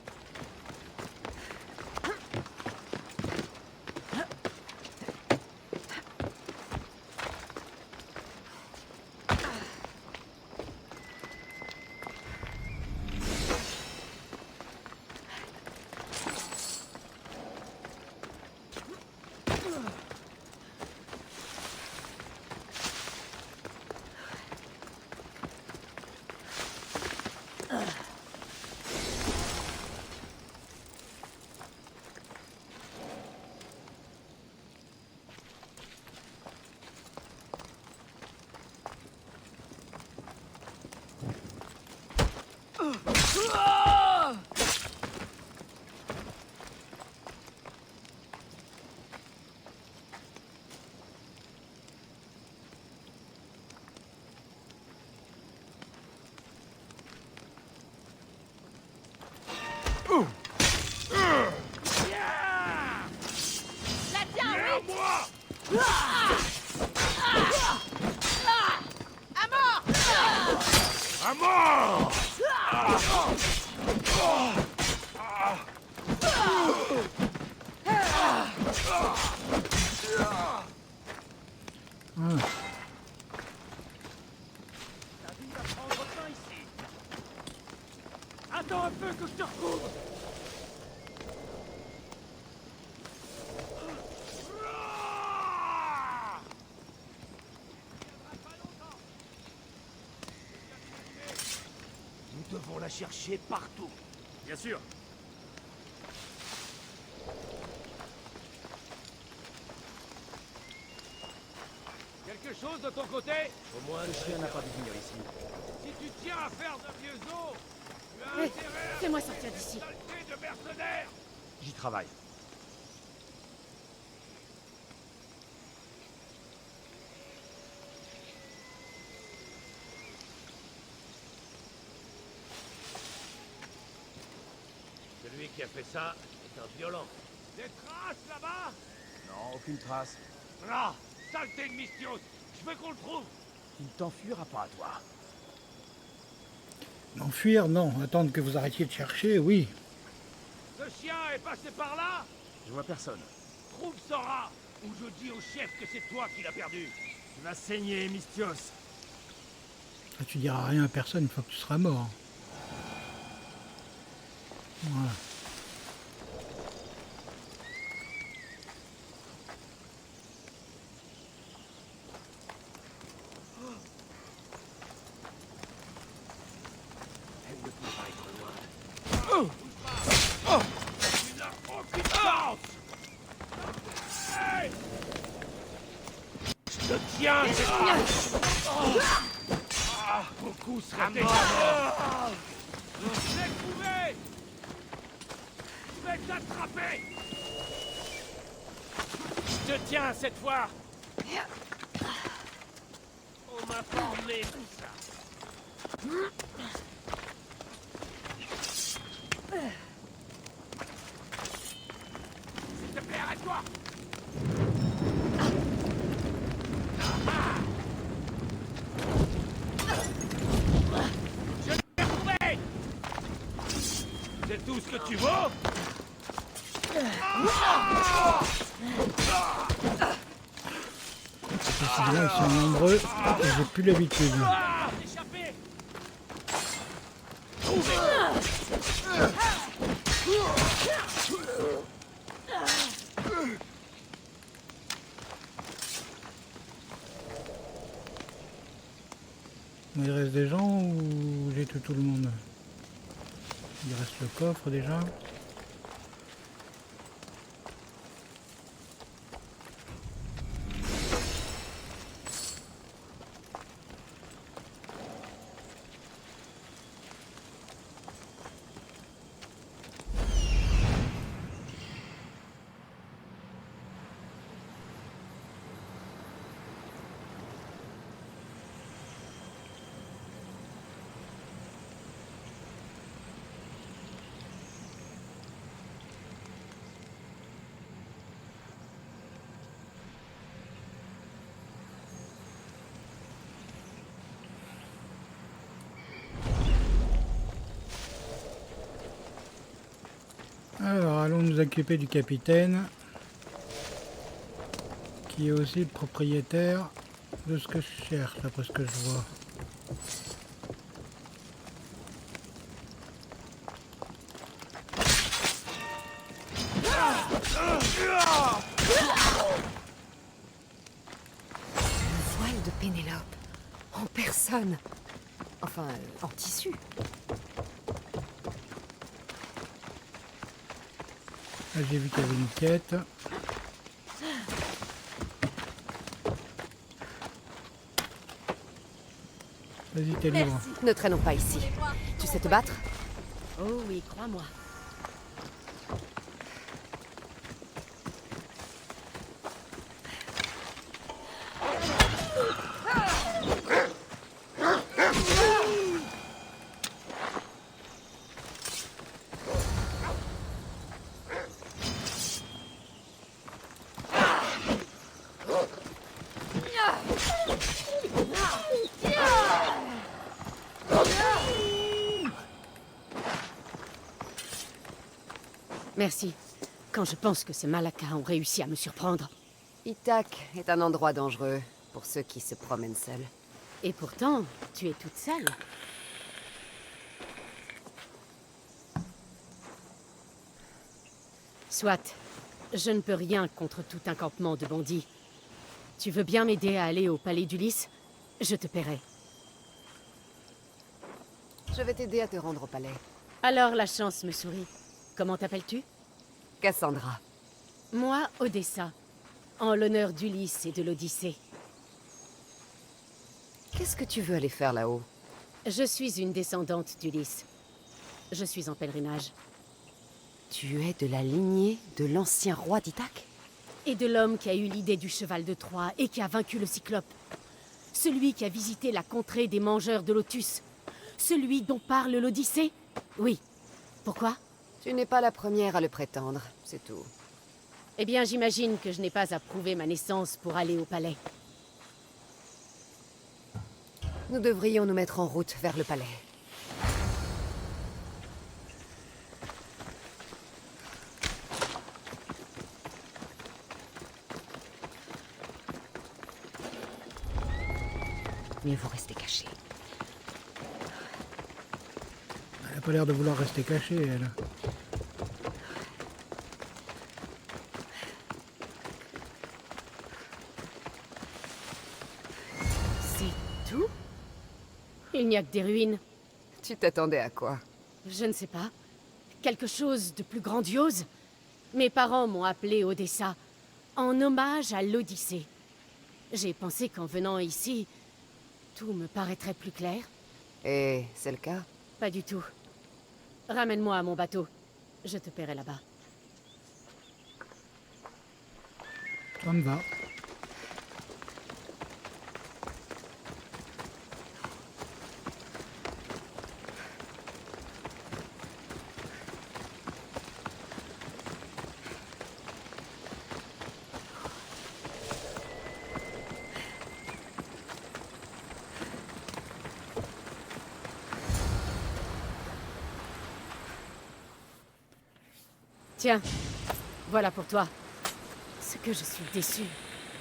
H: Attends un peu que je te recouvre. Nous devons la chercher partout. Bien sûr. Quelque chose de ton côté?
A: Au moins, le chien n'a pas dû venir ici.
H: Si tu tiens à faire de vieux os, tu as
G: Hé,
H: intérêt à
G: fais-moi sortir d'ici.
H: saleté de mercenaires.
A: J'y travaille.
I: Celui qui a fait ça est un violent.
H: Des traces là-bas?
A: Non, aucune trace.
H: Ah, saleté de Mystios. Je veux qu'on le trouve.
A: Il t'enfuira pas, toi.
B: M'enfuir, non. Attendre que vous arrêtiez de chercher, oui.
H: Ce chien est passé par là?
A: Je vois personne.
H: Trouve Sora, ou je dis au chef que c'est toi qui l'as perdu.
A: Tu vas saigner, Mystios.
B: Ah, tu diras rien à personne une fois que tu seras mort. Voilà.
H: Elle ne peut pas être loin. Tu n'as aucune chance. Hey, je te tiens, beaucoup seraient déjà. Je l'ai trouvé. Je vais t'attraper. Je te tiens cette fois. On m'a formé tout ça. S'il te plaît, arrête-toi. Je l'ai retrouvé. C'est tout ce que tu vaux?
B: Ces là ils sont nombreux et j'ai plus l'habitude.
H: Échappé.
B: Il reste des gens ou j'ai tout le monde? Il reste le coffre déjà. Alors, allons nous occuper du capitaine, qui est aussi le propriétaire de ce que je cherche, d'après ce que je vois.
D: Une voile de Pénélope. En personne. Enfin, en tissu.
B: Là, j'ai vu qu'il y avait une quête. Vas-y, t'es libre.
D: Ne traînons pas ici. Tu sais te battre?
C: Oh oui, crois-moi. Merci. Quand je pense que ces Malakas ont réussi à me surprendre.
D: Ithaq est un endroit dangereux pour ceux qui se promènent seuls.
C: Et pourtant, tu es toute seule. Soit. Je ne peux rien contre tout un campement de bandits. Tu veux bien m'aider à aller au palais d'Ulysse? Je te paierai.
D: Je vais t'aider à te rendre au palais.
C: Alors la chance me sourit. Comment t'appelles-tu?
D: Cassandra.
C: Moi, Odessa. En l'honneur d'Ulysse et de l'Odyssée.
D: Qu'est-ce que tu veux aller faire là-haut?
C: Je suis une descendante d'Ulysse. Je suis en pèlerinage.
D: Tu es de la lignée de l'ancien roi d'Ithaq?
C: Et de l'homme qui a eu l'idée du cheval de Troie et qui a vaincu le Cyclope. Celui qui a visité la contrée des mangeurs de lotus. Celui dont parle l'Odyssée? Oui. Pourquoi?
D: Tu n'es pas la première à le prétendre, c'est tout.
C: Eh bien, j'imagine que je n'ai pas à prouver ma naissance pour aller au palais.
D: Nous devrions nous mettre en route vers le palais. Mieux vaut rester caché.
B: Elle n'a pas l'air de vouloir rester cachée, elle.
C: C'est tout? Il n'y a que des ruines.
D: Tu t'attendais à quoi?
C: Je ne sais pas. Quelque chose de plus grandiose. Mes parents m'ont appelé Odessa, en hommage à l'Odyssée. J'ai pensé qu'en venant ici, tout me paraîtrait plus clair.
D: Et c'est le cas?
C: Pas du tout. Ramène-moi à mon bateau. Je te paierai là-bas.
B: Ça me va.
C: Tiens, voilà pour toi. Ce que je suis déçue.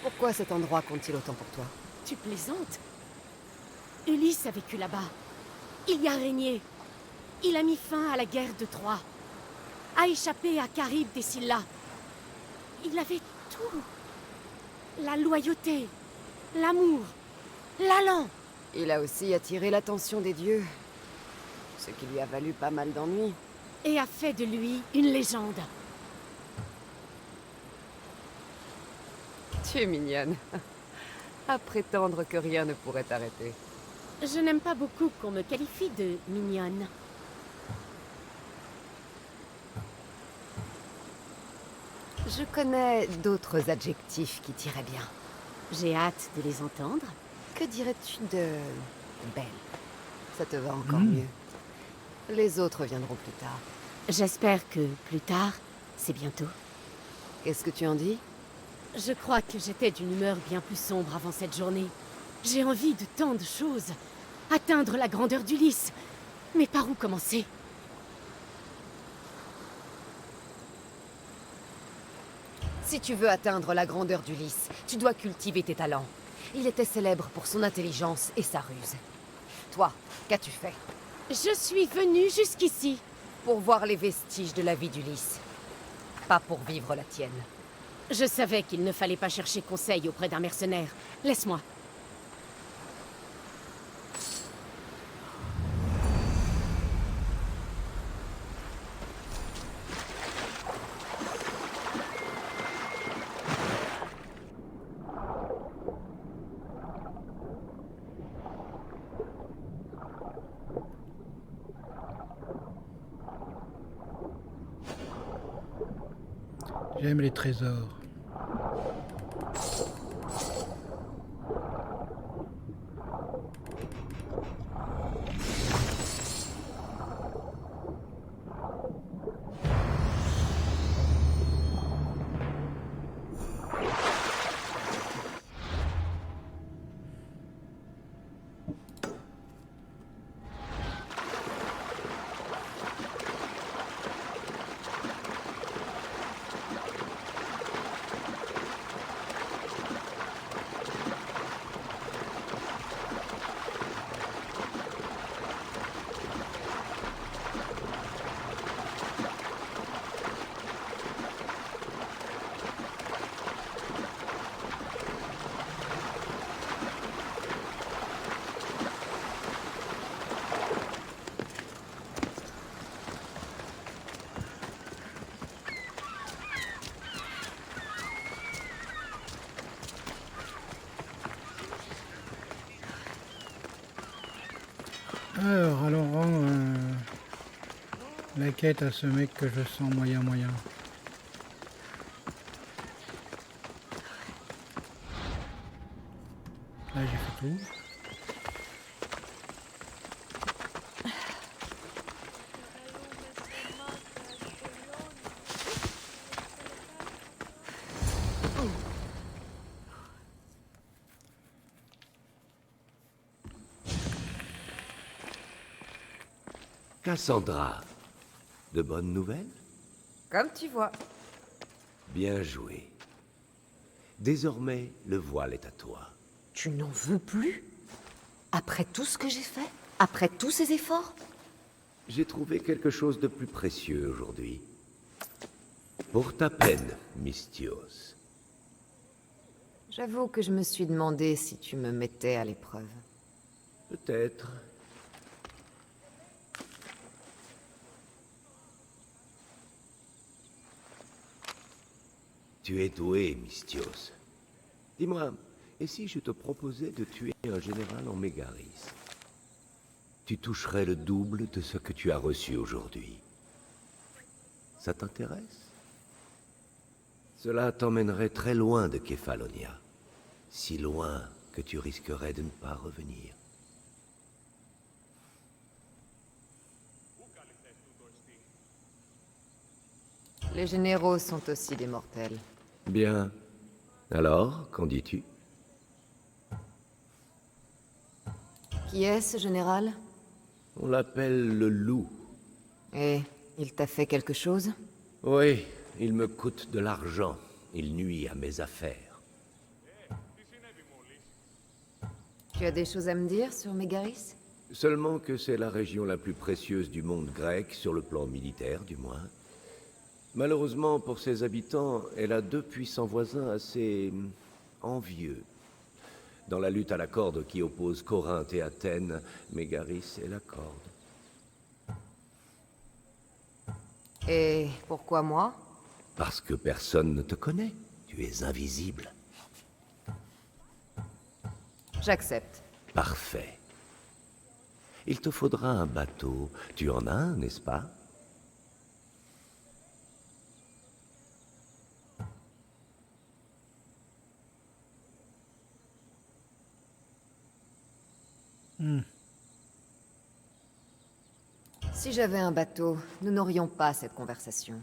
D: Pourquoi cet endroit compte-t-il autant pour toi?
C: Tu plaisantes? Ulysse a vécu là-bas. Il y a régné.
E: Il a mis fin à la guerre de Troie, a échappé à Charybde et Scylla. Il avait tout. La loyauté, l'amour, l'allant.
D: Il a aussi attiré l'attention des dieux, ce qui lui a valu pas mal d'ennuis.
E: Et a fait de lui une légende.
D: Tu es mignonne. À prétendre que rien ne pourrait t'arrêter.
E: Je n'aime pas beaucoup qu'on me qualifie de mignonne.
D: Je connais d'autres adjectifs qui t'iraient bien.
E: J'ai hâte de les entendre.
D: Que dirais-tu de belle? Ça te va encore mieux. Les autres viendront plus tard.
E: J'espère que plus tard, c'est bientôt.
D: Qu'est-ce que tu en dis?
E: Je crois que j'étais d'une humeur bien plus sombre avant cette journée. J'ai envie de tant de choses. Atteindre la grandeur d'Ulysse. Mais par où commencer?
D: Si tu veux atteindre la grandeur d'Ulysse, tu dois cultiver tes talents. Il était célèbre pour son intelligence et sa ruse. Toi, qu'as-tu fait?
E: Je suis venue jusqu'ici.
D: Pour voir les vestiges de la vie d'Ulysse. Pas pour vivre la tienne.
E: Je savais qu'il ne fallait pas chercher conseil auprès d'un mercenaire. Laisse-moi.
B: J'aime les trésors. Alors la quête à ce mec que je sens moyen. Là j'ai fait tout.
I: Cassandra, de bonnes nouvelles?
D: Comme tu vois.
I: Bien joué. Désormais, le voile est à toi.
D: Tu n'en veux plus? Après tout ce que j'ai fait? Après tous ces efforts?
I: J'ai trouvé quelque chose de plus précieux aujourd'hui. Pour ta peine, Misthios.
D: J'avoue que je me suis demandé si tu me mettais à l'épreuve.
I: Peut-être. Tu es doué, Misthios. Dis-moi, et si je te proposais de tuer un général en Mégaris? Tu toucherais le double de ce que tu as reçu aujourd'hui. Ça t'intéresse? Cela t'emmènerait très loin de Kefalonia. Si loin que tu risquerais de ne pas revenir.
D: Les généraux sont aussi des mortels.
I: Bien. Alors, qu'en dis-tu?
D: Qui est ce général?
I: On l'appelle le loup.
D: Et il t'a fait quelque chose?
I: Oui, il me coûte de l'argent. Il nuit à mes affaires.
D: Tu as des choses à me dire sur Mégaris?
I: Seulement que c'est la région la plus précieuse du monde grec, sur le plan militaire du moins. Malheureusement pour ses habitants, elle a deux puissants voisins assez envieux. Dans la lutte à la corde qui oppose Corinthe et Athènes, Mégaris est la corde.
D: Et pourquoi moi?
I: Parce que personne ne te connaît. Tu es invisible.
D: J'accepte.
I: Parfait. Il te faudra un bateau. Tu en as un, n'est-ce pas?
D: Si j'avais un bateau, nous n'aurions pas cette conversation.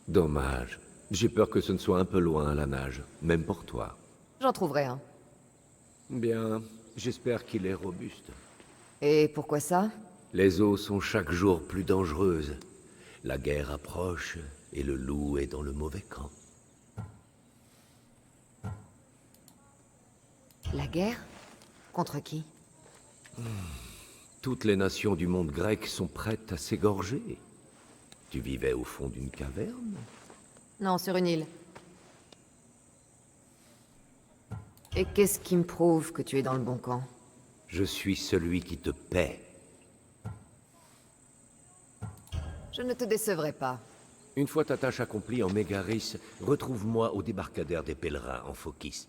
I: Dommage. J'ai peur que ce ne soit un peu loin à la nage, même pour toi.
D: J'en trouverai un.
I: Bien, j'espère qu'il est robuste.
D: Et pourquoi ça?
I: Les eaux sont chaque jour plus dangereuses. La guerre approche et le loup est dans le mauvais camp.
D: La guerre? Contre qui?
I: Toutes les nations du monde grec sont prêtes à s'égorger. Tu vivais au fond d'une caverne?
D: Non, sur une île. Et qu'est-ce qui me prouve que tu es dans le bon camp?
I: Je suis celui qui te paie.
D: Je ne te décevrai pas.
I: Une fois ta tâche accomplie en Mégaris, retrouve-moi au débarcadère des pèlerins en Phokis.